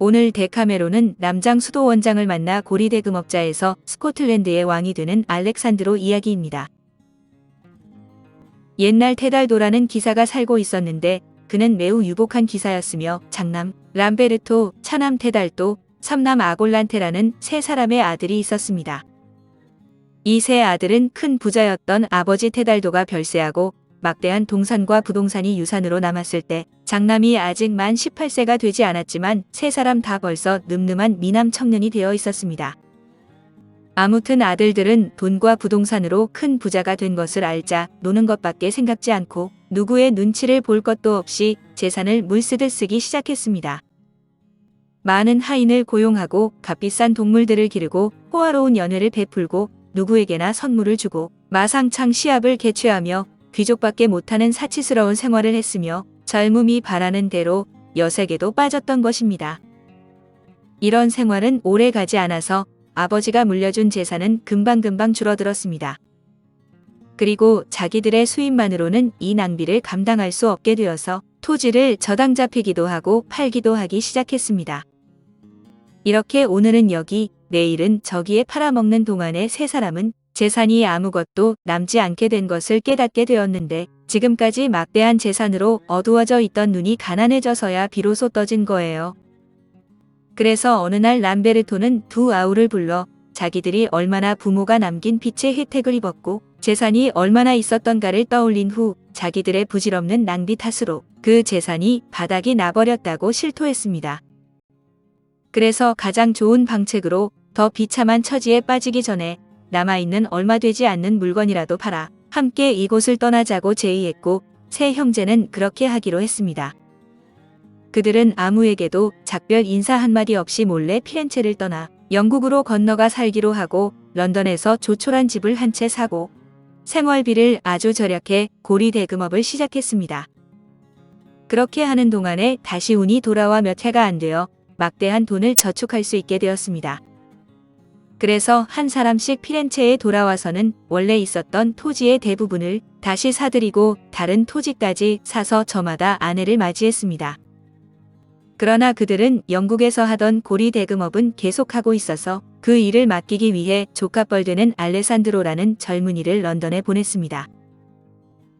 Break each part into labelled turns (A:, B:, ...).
A: 오늘 데카메론은 남장 수도원장을 만나 고리대금업자에서 스코틀랜드의 왕이 되는 알렉산드로 이야기입니다. 옛날 테달도라는 기사가 살고 있었는데 그는 매우 유복한 기사였으며 장남 람베르토, 차남 테달도, 삼남 아골란테라는 세 사람의 아들이 있었습니다. 이 세 아들은 큰 부자였던 아버지 테달도가 별세하고 막대한 동산과 부동산이 유산으로 남았을 때 장남이 아직 만 18세가 되지 않았지만 세 사람 다 벌써 늠름한 미남 청년이 되어 있었습니다. 아무튼 아들들은 돈과 부동산으로 큰 부자가 된 것을 알자 노는 것밖에 생각지 않고 누구의 눈치를 볼 것도 없이 재산을 물쓰듯 쓰기 시작했습니다. 많은 하인을 고용하고 값비싼 동물들을 기르고 호화로운 연회를 베풀고 누구에게나 선물을 주고 마상창 시합을 개최하며 귀족밖에 못하는 사치스러운 생활을 했으며 젊음이 바라는 대로 여색에도 빠졌던 것입니다. 이런 생활은 오래 가지 않아서 아버지가 물려준 재산은 금방금방 줄어들었습니다. 그리고 자기들의 수입만으로는 이 낭비를 감당할 수 없게 되어서 토지를 저당 잡히기도 하고 팔기도 하기 시작했습니다. 이렇게 오늘은 여기, 내일은 저기에 팔아먹는 동안에 세 사람은 재산이 아무것도 남지 않게 된 것을 깨닫게 되었는데 지금까지 막대한 재산으로 어두워져 있던 눈이 가난해져서야 비로소 떠진 거예요. 그래서 어느 날 람베르토는 두 아우를 불러 자기들이 얼마나 부모가 남긴 빚의 혜택을 입었고 재산이 얼마나 있었던가를 떠올린 후 자기들의 부질없는 낭비 탓으로 그 재산이 바닥이 나버렸다고 실토했습니다. 그래서 가장 좋은 방책으로 더 비참한 처지에 빠지기 전에 남아있는 얼마 되지 않는 물건이라도 팔아 함께 이곳을 떠나자고 제의했고 세 형제는 그렇게 하기로 했습니다. 그들은 아무에게도 작별 인사 한마디 없이 몰래 피렌체를 떠나 영국으로 건너가 살기로 하고 런던에서 조촐한 집을 한 채 사고 생활비를 아주 절약해 고리대금업을 시작했습니다. 그렇게 하는 동안에 다시 운이 돌아와 몇 해가 안 되어 막대한 돈을 저축할 수 있게 되었습니다. 그래서 한 사람씩 피렌체에 돌아와서는 원래 있었던 토지의 대부분을 다시 사들이고 다른 토지까지 사서 저마다 아내를 맞이했습니다. 그러나 그들은 영국에서 하던 고리대금업은 계속하고 있어서 그 일을 맡기기 위해 조카뻘 되는 알레산드로라는 젊은이를 런던에 보냈습니다.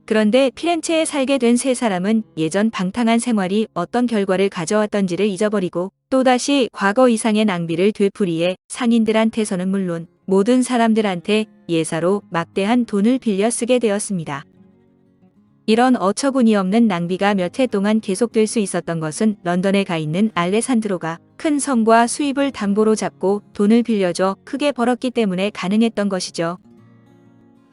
A: 그런데 피렌체에 살게 된 세 사람은 예전 방탕한 생활이 어떤 결과를 가져왔던지를 잊어버리고 또다시 과거 이상의 낭비를 되풀이해 상인들한테서는 물론 모든 사람들한테 예사로 막대한 돈을 빌려 쓰게 되었습니다. 이런 어처구니 없는 낭비가 몇 해 동안 계속될 수 있었던 것은 런던에 가 있는 알레산드로가 큰 성과 수입을 담보로 잡고 돈을 빌려줘 크게 벌었기 때문에 가능했던 것이죠.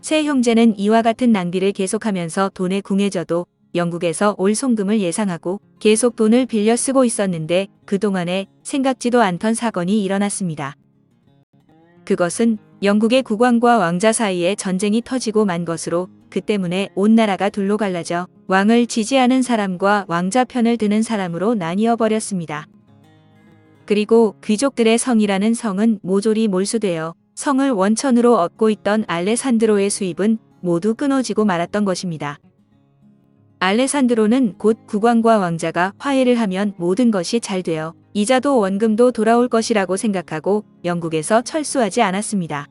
A: 세 형제는 이와 같은 낭비를 계속하면서 돈에 궁해져도 영국에서 올 송금을 예상하고 계속 돈을 빌려 쓰고 있었는데 그동안에 생각지도 않던 사건이 일어났습니다. 그것은 영국의 국왕과 왕자 사이에 전쟁이 터지고 만 것으로 그 때문에 온 나라가 둘로 갈라져 왕을 지지하는 사람과 왕자 편을 드는 사람으로 나뉘어 버렸습니다. 그리고 귀족들의 성이라는 성은 모조리 몰수되어 성을 원천으로 얻고 있던 알레산드로의 수입은 모두 끊어지고 말았던 것입니다. 알레산드로는 곧 국왕과 왕자가 화해를 하면 모든 것이 잘 되어 이자도 원금도 돌아올 것이라고 생각하고 영국에서 철수하지 않았습니다.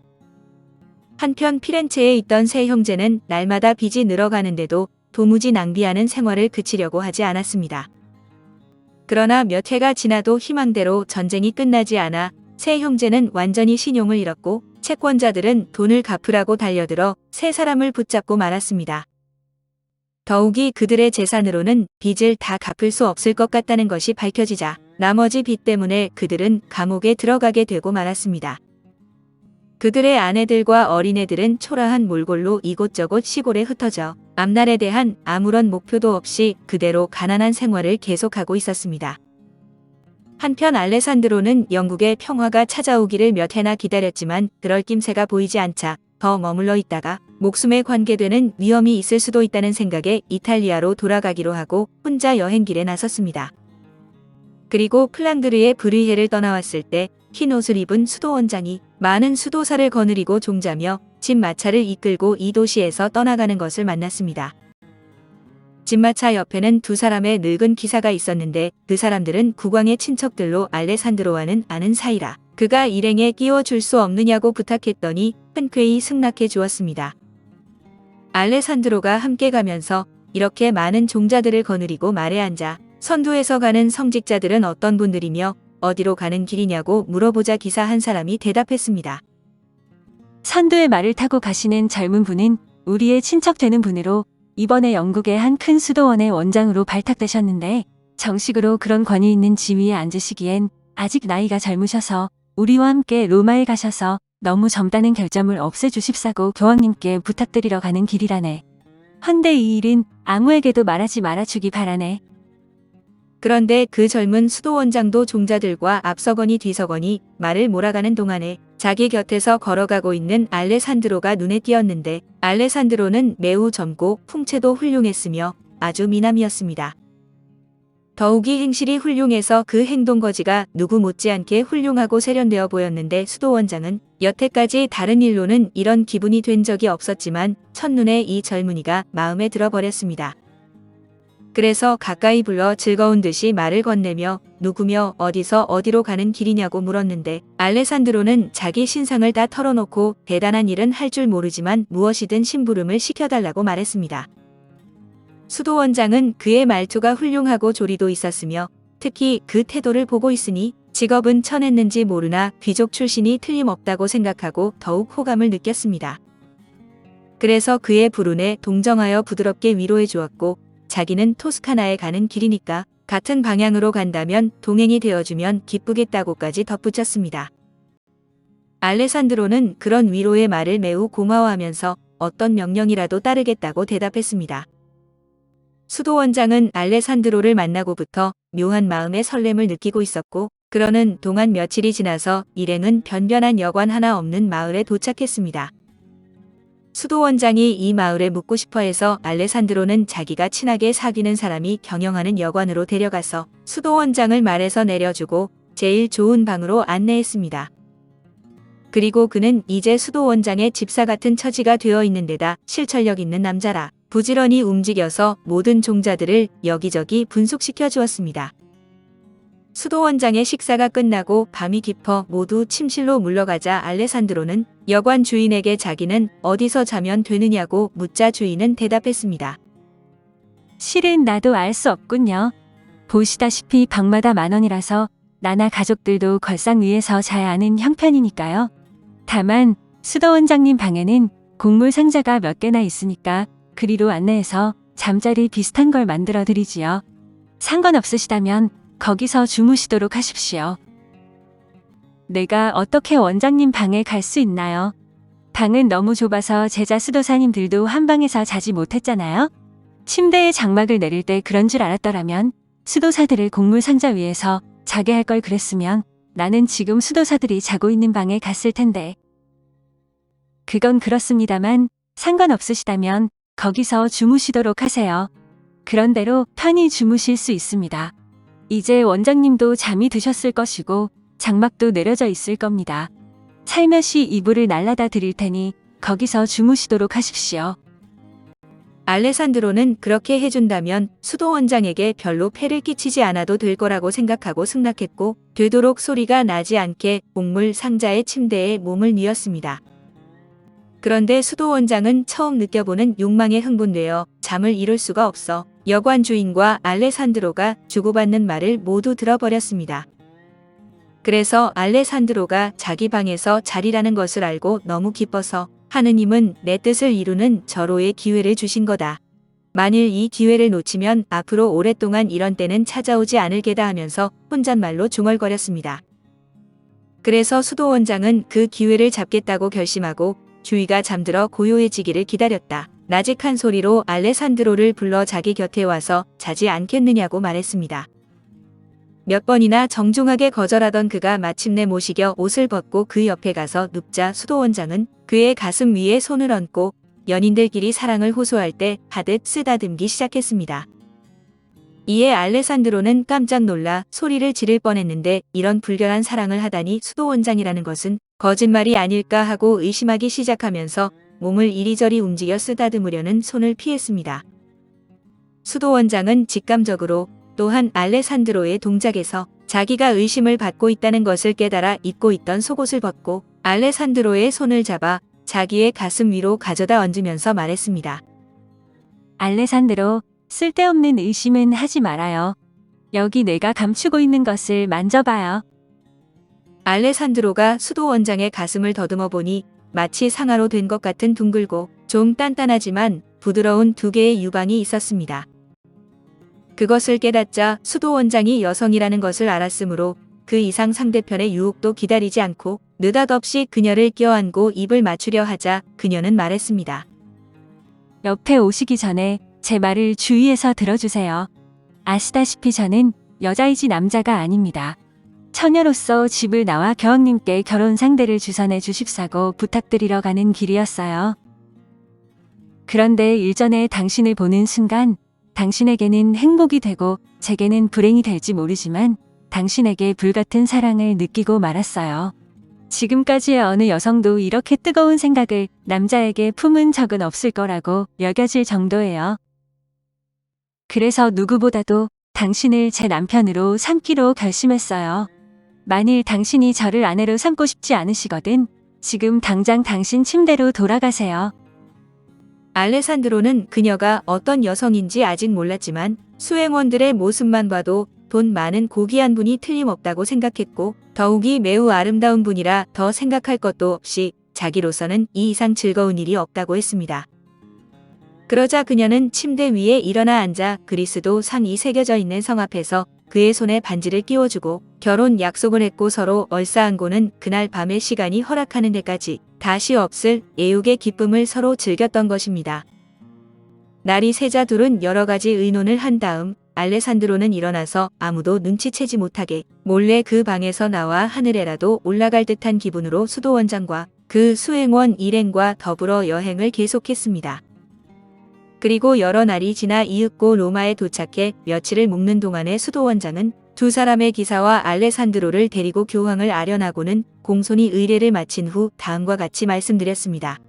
A: 한편 피렌체에 있던 세 형제는 날마다 빚이 늘어가는데도 도무지 낭비하는 생활을 그치려고 하지 않았습니다. 그러나 몇 해가 지나도 희망대로 전쟁이 끝나지 않아 세 형제는 완전히 신용을 잃었고 채권자들은 돈을 갚으라고 달려들어 세 사람을 붙잡고 말았습니다. 더욱이 그들의 재산으로는 빚을 다 갚을 수 없을 것 같다는 것이 밝혀지자 나머지 빚 때문에 그들은 감옥에 들어가게 되고 말았습니다. 그들의 아내들과 어린애들은 초라한 몰골로 이곳저곳 시골에 흩어져 앞날에 대한 아무런 목표도 없이 그대로 가난한 생활을 계속하고 있었습니다. 한편 알레산드로는 영국의 평화가 찾아오기를 몇 해나 기다렸지만 그럴 낌새가 보이지 않자 더 머물러 있다가 목숨에 관계되는 위험이 있을 수도 있다는 생각에 이탈리아로 돌아가기로 하고 혼자 여행길에 나섰습니다. 그리고 플랑드르의 브르헤를 떠나왔을 때 흰 옷을 입은 수도원장이 많은 수도사를 거느리고 종자며 집 마차를 이끌고 이 도시에서 떠나가는 것을 만났습니다. 집마차 옆에는 두 사람의 늙은 기사가 있었는데 그 사람들은 국왕의 친척들로 알레산드로와는 아는 사이라 그가 일행에 끼워줄 수 없느냐고 부탁했더니 흔쾌히 승낙해 주었습니다. 알레산드로가 함께 가면서 이렇게 많은 종자들을 거느리고 말에 앉아 선두에서 가는 성직자들은 어떤 분들이며 어디로 가는 길이냐고 물어보자 기사 한 사람이 대답했습니다.
B: 선두에 말을 타고 가시는 젊은 분은 우리의 친척 되는 분으로 이번에 영국의 한 큰 수도원의 원장으로 발탁되셨는데 정식으로 그런 권위 있는 지위에 앉으시기엔 아직 나이가 젊으셔서 우리와 함께 로마에 가셔서 너무 젊다는 결점을 없애주십사고 교황님께 부탁드리러 가는 길이라네. 헌데 이 일은 아무에게도 말하지 말아주기 바라네.
A: 그런데 그 젊은 수도원장도 종자들과 앞서거니 뒤서거니 말을 몰아가는 동안에 자기 곁에서 걸어가고 있는 알레산드로가 눈에 띄었는데 알레산드로는 매우 젊고 풍채도 훌륭했으며 아주 미남이었습니다. 더욱이 행실이 훌륭해서 그 행동거지가 누구 못지않게 훌륭하고 세련되어 보였는데 수도원장은 여태까지 다른 일로는 이런 기분이 된 적이 없었지만 첫눈에 이 젊은이가 마음에 들어버렸습니다. 그래서 가까이 불러 즐거운 듯이 말을 건네며 누구며 어디서 어디로 가는 길이냐고 물었는데 알레산드로는 자기 신상을 다 털어놓고 대단한 일은 할 줄 모르지만 무엇이든 심부름을 시켜달라고 말했습니다. 수도원장은 그의 말투가 훌륭하고 조리도 있었으며 특히 그 태도를 보고 있으니 직업은 천했는지 모르나 귀족 출신이 틀림없다고 생각하고 더욱 호감을 느꼈습니다. 그래서 그의 불운에 동정하여 부드럽게 위로해 주었고 자기는 토스카나에 가는 길이니까 같은 방향으로 간다면 동행이 되어주면 기쁘겠다고까지 덧붙였습니다. 알레산드로는 그런 위로의 말을 매우 고마워하면서 어떤 명령이라도 따르겠다고 대답했습니다. 수도원장은 알레산드로를 만나고부터 묘한 마음의 설렘을 느끼고 있었고 그러는 동안 며칠이 지나서 일행은 변변한 여관 하나 없는 마을에 도착했습니다. 수도원장이 이 마을에 묵고 싶어해서 알레산드로는 자기가 친하게 사귀는 사람이 경영하는 여관으로 데려가서 수도원장을 말해서 내려주고 제일 좋은 방으로 안내했습니다. 그리고 그는 이제 수도원장의 집사 같은 처지가 되어 있는 데다 실천력 있는 남자라 부지런히 움직여서 모든 종자들을 여기저기 분속시켜 주었습니다. 수도원장의 식사가 끝나고 밤이 깊어 모두 침실로 물러가자 알레산드로는 여관 주인에게 자기는 어디서 자면 되느냐고 묻자 주인은 대답했습니다.
B: 실은 나도 알 수 없군요. 보시다시피 방마다 10,000원이라서 나나 가족들도 걸상 위에서 자야 하는 형편이니까요. 다만 수도원장님 방에는 곡물 상자가 몇 개나 있으니까 그리로 안내해서 잠자리 비슷한 걸 만들어 드리지요. 상관없으시다면 거기서 주무시도록 하십시오. 내가 어떻게 원장님 방에 갈 수 있나요? 방은 너무 좁아서 제자 수도사님들도 한 방에서 자지 못했잖아요. 침대에 장막을 내릴 때 그런 줄 알았더라면 수도사들을 곡물 상자 위에서 자게 할 걸 그랬으면 나는 지금 수도사들이 자고 있는 방에 갔을 텐데. 그건 그렇습니다만 상관없으시다면 거기서 주무시도록 하세요. 그런 대로 편히 주무실 수 있습니다. 이제 원장님도 잠이 드셨을 것이고 장막도 내려져 있을 겁니다. 살며시 이불을 날라다 드릴 테니 거기서 주무시도록 하십시오.
A: 알레산드로는 그렇게 해준다면 수도원장에게 별로 폐를 끼치지 않아도 될 거라고 생각하고 승낙했고 되도록 소리가 나지 않게 곡물 상자의 침대에 몸을 뉘었습니다. 그런데 수도원장은 처음 느껴보는 욕망에 흥분되어 잠을 이룰 수가 없어 여관 주인과 알레산드로가 주고받는 말을 모두 들어버렸습니다. 그래서 알레산드로가 자기 방에서 자리라는 것을 알고 너무 기뻐서 하느님은 내 뜻을 이루는 절호의 기회를 주신 거다. 만일 이 기회를 놓치면 앞으로 오랫동안 이런 때는 찾아오지 않을 게다 하면서 혼잣말로 중얼거렸습니다. 그래서 수도원장은 그 기회를 잡겠다고 결심하고 주위가 잠들어 고요해지기를 기다렸다. 나직한 소리로 알레산드로를 불러 자기 곁에 와서 자지 않겠느냐고 말했습니다. 몇 번이나 정중하게 거절하던 그가 마침내 모시겨 옷을 벗고 그 옆에 가서 눕자 수도원장은 그의 가슴 위에 손을 얹고 연인들끼리 사랑을 호소할 때 하듯 쓰다듬기 시작했습니다. 이에 알레산드로는 깜짝 놀라 소리를 지를 뻔했는데 이런 불결한 사랑을 하다니 수도원장이라는 것은 거짓말이 아닐까 하고 의심하기 시작하면서 몸을 이리저리 움직여 쓰다듬으려는 손을 피했습니다. 수도 원장은 직감적으로 또한 알레산드로의 동작에서 자기가 의심을 받고 있다는 것을 깨달아 입고 있던 속옷을 벗고 알레산드로의 손을 잡아 자기의 가슴 위로 가져다 얹으면서 말했습니다.
B: 알레산드로, 쓸데없는 의심은 하지 말아요. 여기 내가 감추고 있는 것을 만져봐요.
A: 알레산드로가 수도 원장의 가슴을 더듬어 보니 마치 상아로 된 것 같은 둥글고 좀 단단하지만 부드러운 두 개의 유방이 있었습니다. 그것을 깨닫자 수도 원장이 여성이라는 것을 알았으므로 그 이상 상대편의 유혹도 기다리지 않고 느닷없이 그녀를 껴안고 입을 맞추려 하자 그녀는 말했습니다.
B: 옆에 오시기 전에 제 말을 주의해서 들어주세요. 아시다시피 저는 여자이지 남자가 아닙니다. 처녀로서 집을 나와 교황님께 결혼 상대를 주선해 주십사고 부탁드리러 가는 길이었어요. 그런데 일전에 당신을 보는 순간 당신에게는 행복이 되고 제게는 불행이 될지 모르지만 당신에게 불같은 사랑을 느끼고 말았어요. 지금까지의 어느 여성도 이렇게 뜨거운 생각을 남자에게 품은 적은 없을 거라고 여겨질 정도예요. 그래서 누구보다도 당신을 제 남편으로 삼기로 결심했어요. 만일 당신이 저를 아내로 삼고 싶지 않으시거든 지금 당장 당신 침대로 돌아가세요.
A: 알레산드로는 그녀가 어떤 여성인지 아직 몰랐지만 수행원들의 모습만 봐도 돈 많은 고귀한 분이 틀림없다고 생각했고 더욱이 매우 아름다운 분이라 더 생각할 것도 없이 자기로서는 이 이상 즐거운 일이 없다고 했습니다. 그러자 그녀는 침대 위에 일어나 앉아 그리스도 상이 새겨져 있는 성 앞에서 그의 손에 반지를 끼워주고 결혼 약속을 했고 서로 얼싸안고는 그날 밤의 시간이 허락하는 데까지 다시 없을 애육의 기쁨을 서로 즐겼던 것입니다. 날이 새자 둘은 여러 가지 의논을 한 다음 알레산드로는 일어나서 아무도 눈치채지 못하게 몰래 그 방에서 나와 하늘에라도 올라갈 듯한 기분으로 수도 원장과 그 수행원 일행과 더불어 여행을 계속했습니다. 그리고 여러 날이 지나 이윽고 로마에 도착해 며칠을 묵는 동안에 수도 원장은 두 사람의 기사와 알레산드로를 데리고 교황을 아련하고는 공손히 의례를 마친 후 다음과 같이 말씀드렸습니다.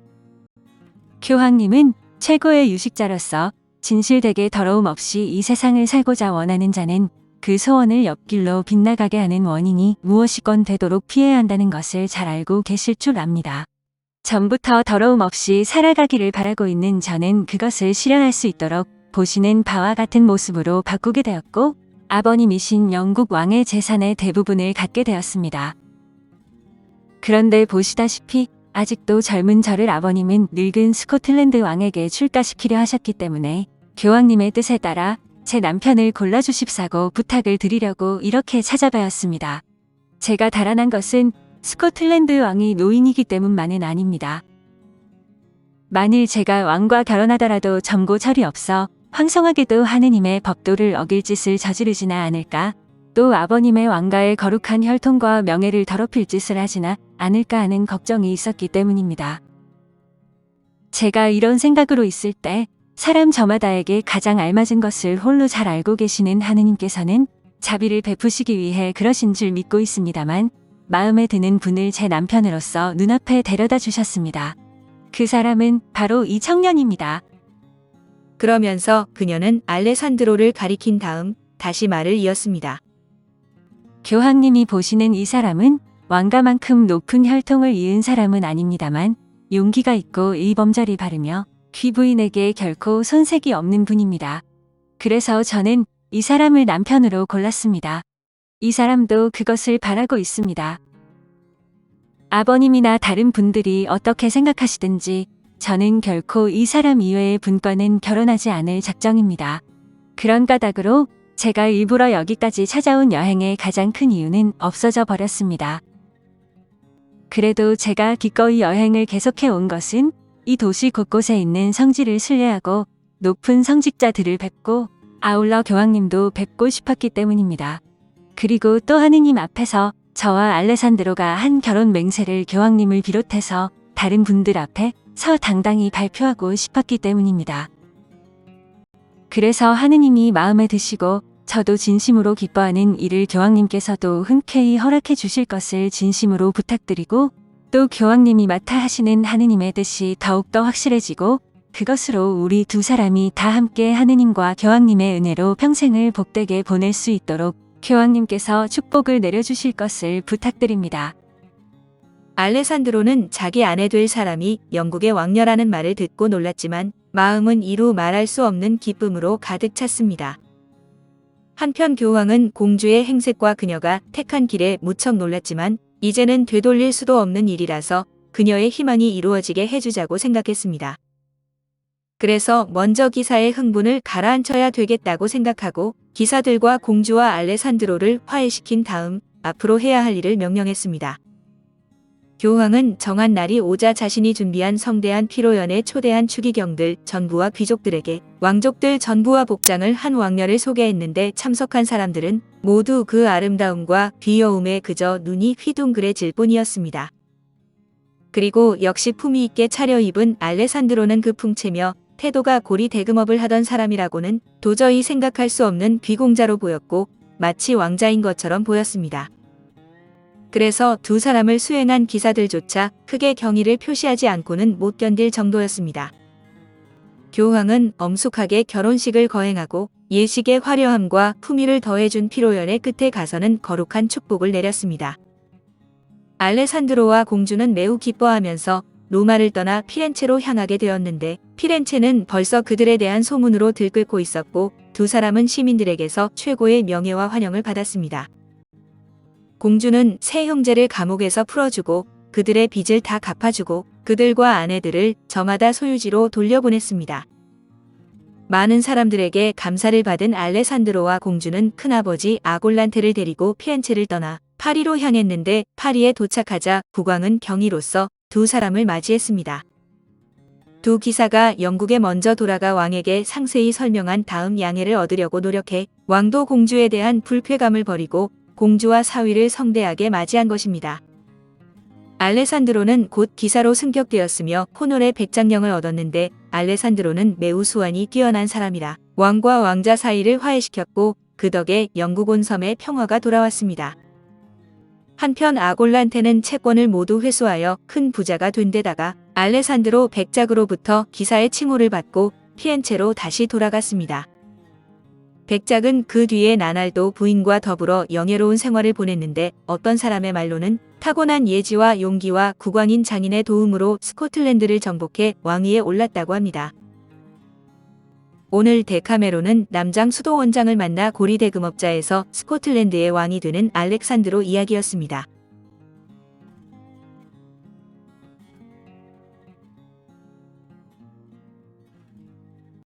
B: 교황님은 최고의 유식자로서 진실되게 더러움 없이 이 세상을 살고자 원하는 자는 그 소원을 옆길로 빗나가게 하는 원인이 무엇이건 되도록 피해야 한다는 것을 잘 알고 계실 줄 압니다. 전부터 더러움 없이 살아가기를 바라고 있는 저는 그것을 실현할 수 있도록 보시는 바와 같은 모습으로 바꾸게 되었고 아버님이신 영국 왕의 재산의 대부분을 갖게 되었습니다. 그런데 보시다시피 아직도 젊은 저를 아버님은 늙은 스코틀랜드 왕에게 출가시키려 하셨기 때문에 교황님의 뜻에 따라 제 남편을 골라주십사고 부탁을 드리려고 이렇게 찾아뵈었습니다. 제가 달아난 것은 스코틀랜드 왕이 노인이기 때문만은 아닙니다. 만일 제가 왕과 결혼하더라도 점고철이 없어 황성하게도 하느님의 법도를 어길 짓을 저지르지나 않을까, 또 아버님의 왕가의 거룩한 혈통과 명예를 더럽힐 짓을 하지나 않을까 하는 걱정이 있었기 때문입니다. 제가 이런 생각으로 있을 때 사람 저마다에게 가장 알맞은 것을 홀로 잘 알고 계시는 하느님께서는 자비를 베푸시기 위해 그러신 줄 믿고 있습니다만 마음에 드는 분을 제 남편으로서 눈앞에 데려다 주셨습니다. 그 사람은 바로 이 청년입니다.
A: 그러면서 그녀는 알레산드로를 가리킨 다음 다시 말을 이었습니다.
B: 교황님이 보시는 이 사람은 왕가만큼 높은 혈통을 이은 사람은 아닙니다만 용기가 있고 일범절이 바르며 귀부인에게 결코 손색이 없는 분입니다. 그래서 저는 이 사람을 남편으로 골랐습니다. 이 사람도 그것을 바라고 있습니다. 아버님이나 다른 분들이 어떻게 생각하시든지 저는 결코 이 사람 이외의 분과는 결혼하지 않을 작정입니다. 그런 까닭으로 제가 일부러 여기까지 찾아온 여행의 가장 큰 이유는 없어져 버렸습니다. 그래도 제가 기꺼이 여행을 계속해 온 것은 이 도시 곳곳에 있는 성지를 순례하고 높은 성직자들을 뵙고 아울러 교황님도 뵙고 싶었기 때문입니다. 그리고 또 하느님 앞에서 저와 알레산드로가 한 결혼 맹세를 교황님을 비롯해서 다른 분들 앞에 서 당당히 발표하고 싶었기 때문입니다. 그래서 하느님이 마음에 드시고 저도 진심으로 기뻐하는 이를 교황님께서도 흔쾌히 허락해 주실 것을 진심으로 부탁드리고 또 교황님이 맡아 하시는 하느님의 뜻이 더욱더 확실해지고 그것으로 우리 두 사람이 다 함께 하느님과 교황님의 은혜로 평생을 복되게 보낼 수 있도록 교황님께서 축복을 내려주실 것을 부탁드립니다.
A: 알레산드로는 자기 아내 될 사람이 영국의 왕녀라는 말을 듣고 놀랐지만 마음은 이루 말할 수 없는 기쁨으로 가득 찼습니다. 한편 교황은 공주의 행색과 그녀가 택한 길에 무척 놀랐지만 이제는 되돌릴 수도 없는 일이라서 그녀의 희망이 이루어지게 해주자고 생각했습니다. 그래서 먼저 기사의 흥분을 가라앉혀야 되겠다고 생각하고 기사들과 공주와 알레산드로를 화해시킨 다음 앞으로 해야 할 일을 명령했습니다. 교황은 정한 날이 오자 자신이 준비한 성대한 피로연에 초대한 추기경들 전부와 귀족들에게 왕족들 전부와 복장을 한 왕녀를 소개했는데 참석한 사람들은 모두 그 아름다움과 귀여움에 그저 눈이 휘둥그레질 뿐이었습니다. 그리고 역시 품위 있게 차려입은 알레산드로는 그 풍채며 태도가 고리 대금업을 하던 사람이라고는 도저히 생각할 수 없는 귀공자로 보였고 마치 왕자인 것처럼 보였습니다. 그래서 두 사람을 수행한 기사들조차 크게 경의를 표시하지 않고는 못 견딜 정도였습니다. 교황은 엄숙하게 결혼식을 거행하고 예식의 화려함과 품위를 더해준 피로연의 끝에 가서는 거룩한 축복을 내렸습니다. 알레산드로와 공주는 매우 기뻐하면서 로마를 떠나 피렌체로 향하게 되었는데 피렌체는 벌써 그들에 대한 소문으로 들끓고 있었고 두 사람은 시민들에게서 최고의 명예와 환영을 받았습니다. 공주는 세 형제를 감옥에서 풀어주고 그들의 빚을 다 갚아주고 그들과 아내들을 저마다 소유지로 돌려보냈습니다. 많은 사람들에게 감사를 받은 알레산드로와 공주는 큰아버지 아골란테를 데리고 피렌체를 떠나 파리로 향했는데 파리에 도착하자 국왕은 경의로써 두 사람을 맞이했습니다. 두 기사가 영국에 먼저 돌아가 왕에게 상세히 설명한 다음 양해를 얻으려고 노력해 왕도 공주에 대한 불쾌감을 버리고 공주와 사위를 성대하게 맞이한 것입니다. 알레산드로는 곧 기사로 승격되었으며 호노레 백장령을 얻었는데 알레산드로는 매우 수완이 뛰어난 사람이라 왕과 왕자 사이를 화해시켰고 그 덕에 영국 온 섬에 평화가 돌아왔습니다. 한편 아골란테는 채권을 모두 회수하여 큰 부자가 된 데다가 알레산드로 백작으로부터 기사의 칭호를 받고 피렌체로 다시 돌아갔습니다. 백작은 그 뒤에 나날도 부인과 더불어 영예로운 생활을 보냈는데 어떤 사람의 말로는 타고난 예지와 용기와 국왕인 장인의 도움으로 스코틀랜드를 정복해 왕위에 올랐다고 합니다. 오늘 데카메론은 남장 수도원장을 만나 고리대금업자에서 스코틀랜드의 왕이 되는 알렉산드로 이야기였습니다.